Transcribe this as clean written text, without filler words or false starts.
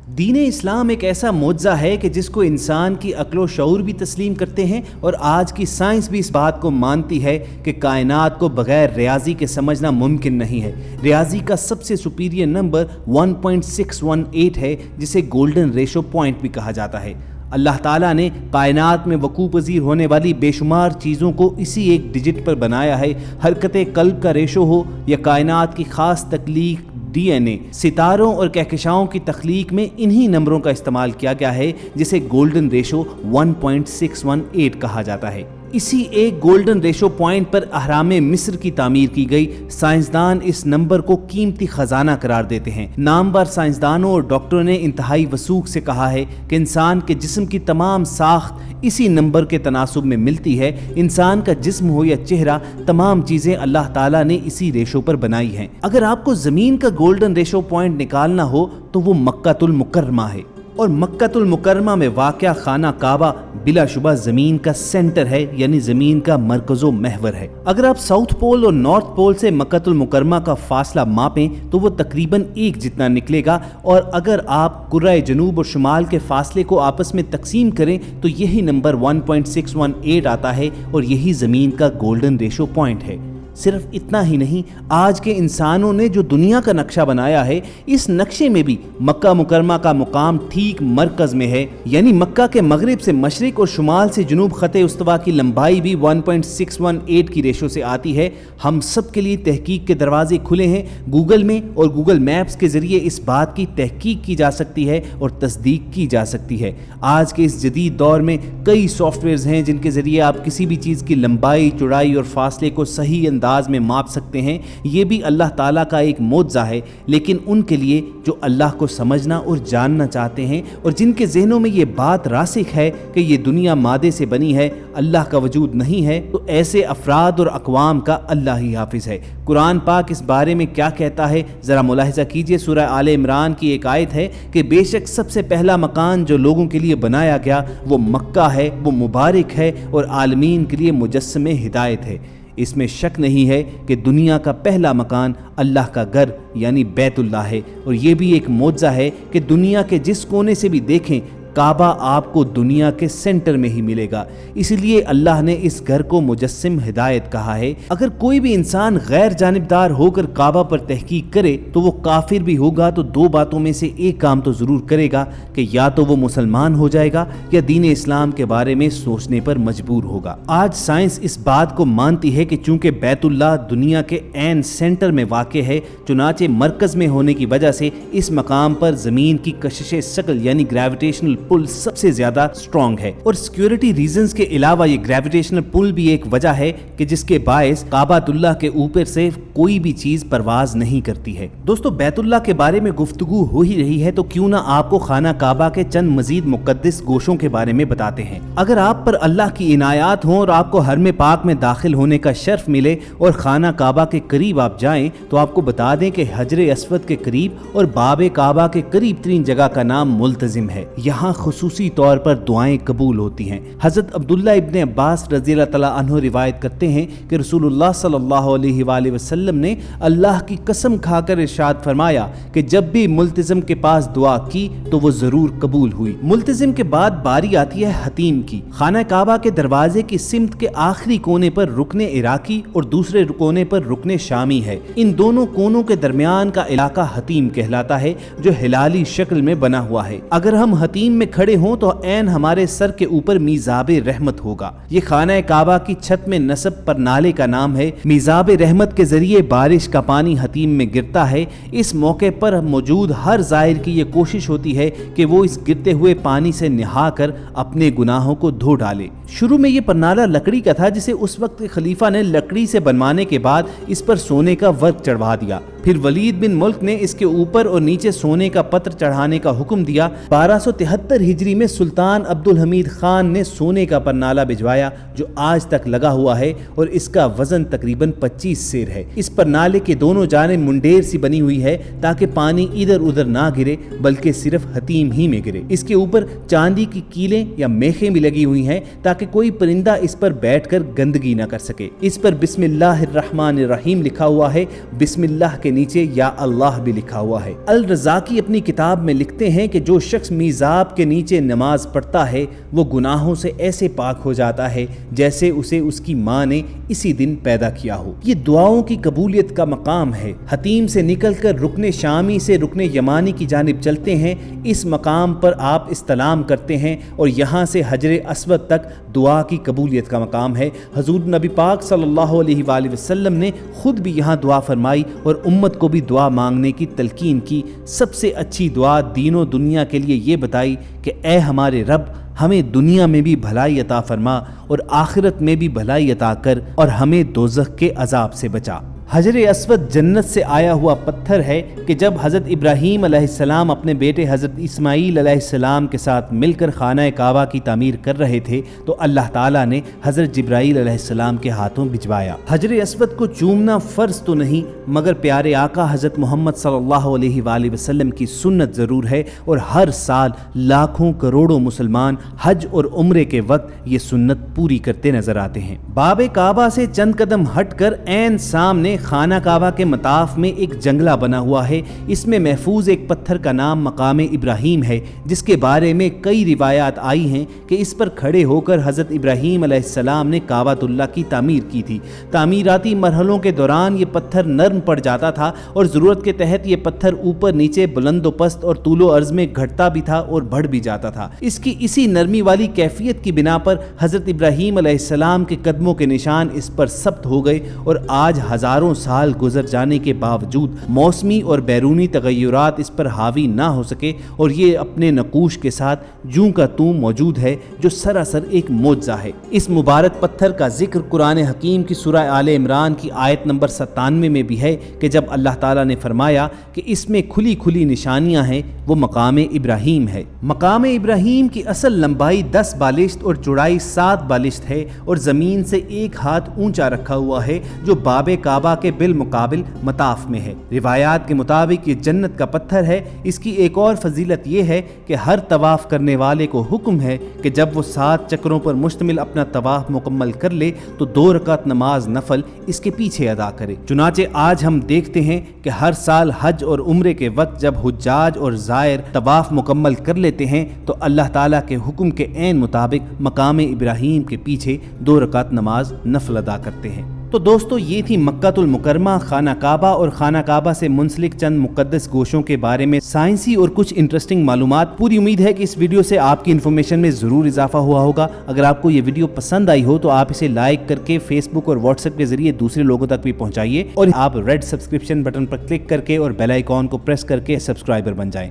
دین اسلام ایک ایسا معجزہ ہے کہ جس کو انسان کی عقل و شعور بھی تسلیم کرتے ہیں اور آج کی سائنس بھی اس بات کو مانتی ہے کہ کائنات کو بغیر ریاضی کے سمجھنا ممکن نہیں ہے۔ ریاضی کا سب سے سپیریئر نمبر 1.618 ہے، جسے گولڈن ریشو پوائنٹ بھی کہا جاتا ہے۔ اللہ تعالیٰ نے کائنات میں وقوع پذیر ہونے والی بے شمار چیزوں کو اسی ایک ڈیجٹ پر بنایا ہے۔ حرکت قلب کا ریشو ہو یا کائنات کی خاص تخلیق ڈی این اے، ستاروں اور کہکشاؤں کی تخلیق میں انہی نمبروں کا استعمال کیا گیا ہے، جسے گولڈن ریشو 1.618 کہا جاتا ہے۔ اسی ایک گولڈن ریشو پوائنٹ پر اہرام مصر کی تعمیر کی گئی۔ سائنسدان اس نمبر کو قیمتی خزانہ قرار دیتے ہیں۔ نامور سائنسدانوں اور ڈاکٹروں نے انتہائی وثوق سے کہا ہے کہ انسان کے جسم کی تمام ساخت اسی نمبر کے تناسب میں ملتی ہے۔ انسان کا جسم ہو یا چہرہ، تمام چیزیں اللہ تعالیٰ نے اسی ریشو پر بنائی ہیں۔ اگر آپ کو زمین کا گولڈن ریشو پوائنٹ نکالنا ہو تو وہ مکہ المکرمہ ہے، اور مکہ المکرمہ میں واقع خانہ کعبہ بلا شبہ زمین کا سینٹر ہے، یعنی زمین کا مرکز و محور ہے۔ اگر آپ ساؤتھ پول اور نارتھ پول سے مکہ المکرمہ کا فاصلہ ماپیں تو وہ تقریباً ایک جتنا نکلے گا، اور اگر آپ کرۂ جنوب اور شمال کے فاصلے کو آپس میں تقسیم کریں تو یہی نمبر 1.618 آتا ہے، اور یہی زمین کا گولڈن ریشو پوائنٹ ہے۔ صرف اتنا ہی نہیں، آج کے انسانوں نے جو دنیا کا نقشہ بنایا ہے، اس نقشے میں بھی مکہ مکرمہ کا مقام ٹھیک مرکز میں ہے، یعنی مکہ کے مغرب سے مشرق اور شمال سے جنوب خط استوا کی لمبائی بھی 1.618 کی ریشو سے آتی ہے۔ ہم سب کے لیے تحقیق کے دروازے کھلے ہیں۔ گوگل میں اور گوگل میپس کے ذریعے اس بات کی تحقیق کی جا سکتی ہے اور تصدیق کی جا سکتی ہے۔ آج کے اس جدید دور میں کئی سافٹ ویئرز ہیں جن کے ذریعے آپ کسی بھی چیز کی لمبائی، چوڑائی اور فاصلے کو صحیح انداز میں ماپ سکتے ہیں۔ یہ بھی اللہ تعالیٰ کا ایک معجزہ ہے، لیکن ان کے لیے جو اللہ کو سمجھنا اور جاننا چاہتے ہیں اور جن کے ذہنوں میں یہ بات راسخ ہے کہ یہ دنیا مادے سے بنی ہے، اللہ کا وجود نہیں ہے، تو ایسے افراد اور اقوام کا اللہ ہی حافظ ہے۔ قرآن پاک اس بارے میں کیا کہتا ہے ذرا ملاحظہ کیجئے۔ سورہ آل عمران کی ایک آیت ہے کہ بے شک سب سے پہلا مکان جو لوگوں کے لیے بنایا گیا وہ مکہ ہے، وہ مبارک ہے اور عالمین کے لیے مجسم ہدایت ہے۔ اس میں شک نہیں ہے کہ دنیا کا پہلا مکان اللہ کا گھر یعنی بیت اللہ ہے، اور یہ بھی ایک معجزہ ہے کہ دنیا کے جس کونے سے بھی دیکھیں کعبہ آپ کو دنیا کے سینٹر میں ہی ملے گا۔ اس لیے اللہ نے اس گھر کو مجسم ہدایت کہا ہے۔ اگر کوئی بھی انسان غیر جانبدار ہو کر کعبہ پر تحقیق کرے تو وہ کافر بھی ہوگا، تو دو باتوں میں سے ایک کام تو ضرور کرے گا کہ یا تو وہ مسلمان ہو جائے گا یا دین اسلام کے بارے میں سوچنے پر مجبور ہوگا۔ آج سائنس اس بات کو مانتی ہے کہ چونکہ بیت اللہ دنیا کے عین سینٹر میں واقع ہے، چنانچہ مرکز میں ہونے کی وجہ سے اس مقام پر زمین کی کشش ثقل یعنی گریویٹیشنل پل سب سے زیادہ سٹرونگ ہے، اور سیکیورٹی ریزنز کے علاوہ یہ گریویٹیشنل پل بھی ایک وجہ ہے کہ جس کے باعث کعبۃ اللہ کے اوپر سے کوئی بھی چیز پرواز نہیں کرتی ہے۔ دوستو، بیت اللہ کے بارے میں گفتگو ہو ہی رہی ہے تو کیوں نہ آپ کو خانہ کعبہ کے چند مزید مقدس گوشوں کے بارے میں بتاتے ہیں۔ اگر آپ پر اللہ کی عنایات ہوں اور آپ کو حرم پاک میں داخل ہونے کا شرف ملے اور خانہ کعبہ کے قریب آپ جائیں تو آپ کو بتا دیں کہ حجر اسود کے قریب اور باب کعبہ کے قریب ترین جگہ کا نام ملتزم ہے۔ یہاں خصوصی طور پر دعائیں قبول ہوتی ہیں۔ حضرت عبداللہ ابن عباس رضی اللہ تعالیٰ عنہ روایت کرتے ہیں کہ رسول اللہ صلی اللہ علیہ وآلہ وسلم نے اللہ کی قسم کھا کر ارشاد فرمایا کہ جب بھی ملتزم کے پاس دعا کی تو وہ ضرور قبول ہوئی۔ ملتزم کے بعد باری آتی ہے حتیم کی۔ خانہ کعبہ کے دروازے کی سمت کے آخری کونے پر رکن عراقی اور دوسرے کونے پر رکن شامی ہے۔ ان دونوں کونوں کے درمیان کا علاقہ حتیم کہلاتا ہے، جو ہلالی شکل میں بنا ہوا ہے۔ اگر ہم حتیم میں کھڑے ہوں تو عین ہمارے سر کے اوپر میزاب رحمت ہوگا۔ یہ خانہ کعبہ کی چھت میں نصب پر نالے کا نام ہے۔ میزاب رحمت کے ذریعے بارش کا پانی حتیم میں گرتا ہے۔ اس موقع پر موجود ہر زائر کی یہ کوشش ہوتی ہے کہ وہ اس گرتے ہوئے پانی سے نہا کر اپنے گناہوں کو دھو ڈالے۔ شروع میں یہ پرنالہ لکڑی کا تھا، جسے اس وقت کے خلیفہ نے لکڑی سے بنوانے کے بعد اس پر سونے کا ورق چڑھوا دیا۔ پھر ولید بن ملک نے اس کے اوپر اور نیچے سونے کا پتر چڑھانے کا حکم دیا۔ 1273 ہجری میں سلطان عبد الحمید خان نے سونے کا پرنالہ بھجوایا جو آج تک لگا ہوا ہے، اور اس کا وزن تقریباً 25 سیر ہے۔ اس پرنالے کے دونوں جانب منڈیر سی بنی ہوئی ہے تاکہ پانی ادھر ادھر نہ گرے بلکہ صرف حتیم ہی میں گرے۔ اس کے اوپر چاندی کی کیلیں یا میخیں بھی لگی ہوئی ہیں تاکہ کوئی پرندہ اس پر بیٹھ کر گندگی نہ کر سکے۔ اس پر بسم اللہ الرحمن الرحیم لکھا ہوا ہے۔ بسم اللہ کے نیچے یا اللہ بھی لکھا ہوا ہے۔ الرزاقی اپنی کتاب میں لکھتے ہیں کہ جو شخص میزاب کے نیچے نماز پڑھتا ہے وہ گناہوں سے ایسے پاک ہو جاتا ہے جیسے اسے اس کی ماں نے اسی دن پیدا کیا ہو۔ یہ دعاؤں کی قبولیت کا مقام ہے۔ حتیم سے نکل کر رکن شامی سے رکن یمانی کی جانب چلتے ہیں، اس مقام پر آپ استلام کرتے ہیں اور یہاں سے حجر اسود تک دعا کی قبولیت کا مقام ہے۔ حضور نبی پاک صلی اللہ علیہ وآلہ وسلم نے خود بھی یہاں دعا فرمائی اور امت کو بھی دعا مانگنے کی تلقین کی۔ سب سے اچھی دعا دین و دنیا کے لیے یہ بتائی کہ اے ہمارے رب، ہمیں دنیا میں بھی بھلائی عطا فرما اور آخرت میں بھی بھلائی عطا کر اور ہمیں دوزخ کے عذاب سے بچا۔ حجر اسود جنت سے آیا ہوا پتھر ہے کہ جب حضرت ابراہیم علیہ السلام اپنے بیٹے حضرت اسماعیل علیہ السلام کے ساتھ مل کر خانہ کعبہ کی تعمیر کر رہے تھے تو اللہ تعالیٰ نے حضرت جبرائیل علیہ السلام کے ہاتھوں بھجوایا۔ حجر اسود کو چومنا فرض تو نہیں مگر پیارے آقا حضرت محمد صلی اللہ علیہ وآلہ وسلم کی سنت ضرور ہے، اور ہر سال لاکھوں کروڑوں مسلمان حج اور عمرے کے وقت یہ سنت پوری کرتے نظر آتے ہیں۔ باب کعبہ سے چند قدم ہٹ کر عین سامنے خانہ کعبہ کے مطاف میں ایک جنگلہ بنا ہوا ہے۔ اس میں محفوظ ایک پتھر کا نام مقام ابراہیم ہے، جس کے بارے میں کئی روایات آئی ہیں کہ اس پر کھڑے ہو کر حضرت ابراہیم علیہ السلام نے کعبۃ اللہ کی تعمیر کی تھی۔ تعمیراتی مرحلوں کے دوران یہ پتھر نرم پڑ جاتا تھا اور ضرورت کے تحت یہ پتھر اوپر نیچے بلند و پست اور طول و عرض میں گھٹتا بھی تھا اور بڑھ بھی جاتا تھا۔ اس کی اسی نرمی والی کیفیت کی بنا پر حضرت ابراہیم علیہ السلام کے قدموں کے نشان اس پر ثبت ہو گئے، اور آج ہزاروں سال گزر جانے کے باوجود موسمی اور بیرونی تغیرات اس پر حاوی نہ ہو سکے اور یہ اپنے نقوش کے ساتھ جوں کا توں موجود ہے، جو سراسر ایک معجزہ ہے۔ اس مبارک پتھر کا ذکر قرآن حکیم کی سورہ آل عمران کی آیت نمبر 97 میں بھی ہے کہ جب اللہ تعالیٰ نے فرمایا کہ اس میں کھلی کھلی نشانیاں ہیں، وہ مقام ابراہیم ہے۔ مقام ابراہیم کی اصل لمبائی 10 بالشت اور چوڑائی 7 بالشت ہے اور زمین سے 1 ہاتھ اونچا رکھا ہوا ہے، جو باب کعبہ کے بالمقابل مطاف میں ہے۔ روایات کے مطابق یہ جنت کا پتھر ہے۔ اس کی ایک اور فضیلت یہ ہے کہ ہر طواف کرنے والے کو حکم ہے کہ جب وہ 7 چکروں پر مشتمل اپنا طواف مکمل کر لے تو 2 رکعت نماز نفل اس کے پیچھے ادا کرے۔ چنانچہ آج ہم دیکھتے ہیں کہ ہر سال حج اور عمرے کے وقت جب حجاج اور زائر طواف مکمل کر لیتے ہیں تو اللہ تعالیٰ کے حکم کے عین مطابق مقام ابراہیم کے پیچھے 2 رکعت نماز نفل ادا کرتے ہیں۔ تو دوستو یہ تھی مکہ المکرمہ، خانہ کعبہ اور خانہ کعبہ سے منسلک چند مقدس گوشوں کے بارے میں سائنسی اور کچھ انٹرسٹنگ معلومات۔ پوری امید ہے کہ اس ویڈیو سے آپ کی انفارمیشن میں ضرور اضافہ ہوا ہوگا۔ اگر آپ کو یہ ویڈیو پسند آئی ہو تو آپ اسے لائک کر کے فیس بک اور واٹس ایپ کے ذریعے دوسرے لوگوں تک بھی پہنچائیے، اور آپ ریڈ سبسکرپشن بٹن پر کلک کر کے اور بیل آئیکن کو پریس کر کے سبسکرائبر بن جائیں۔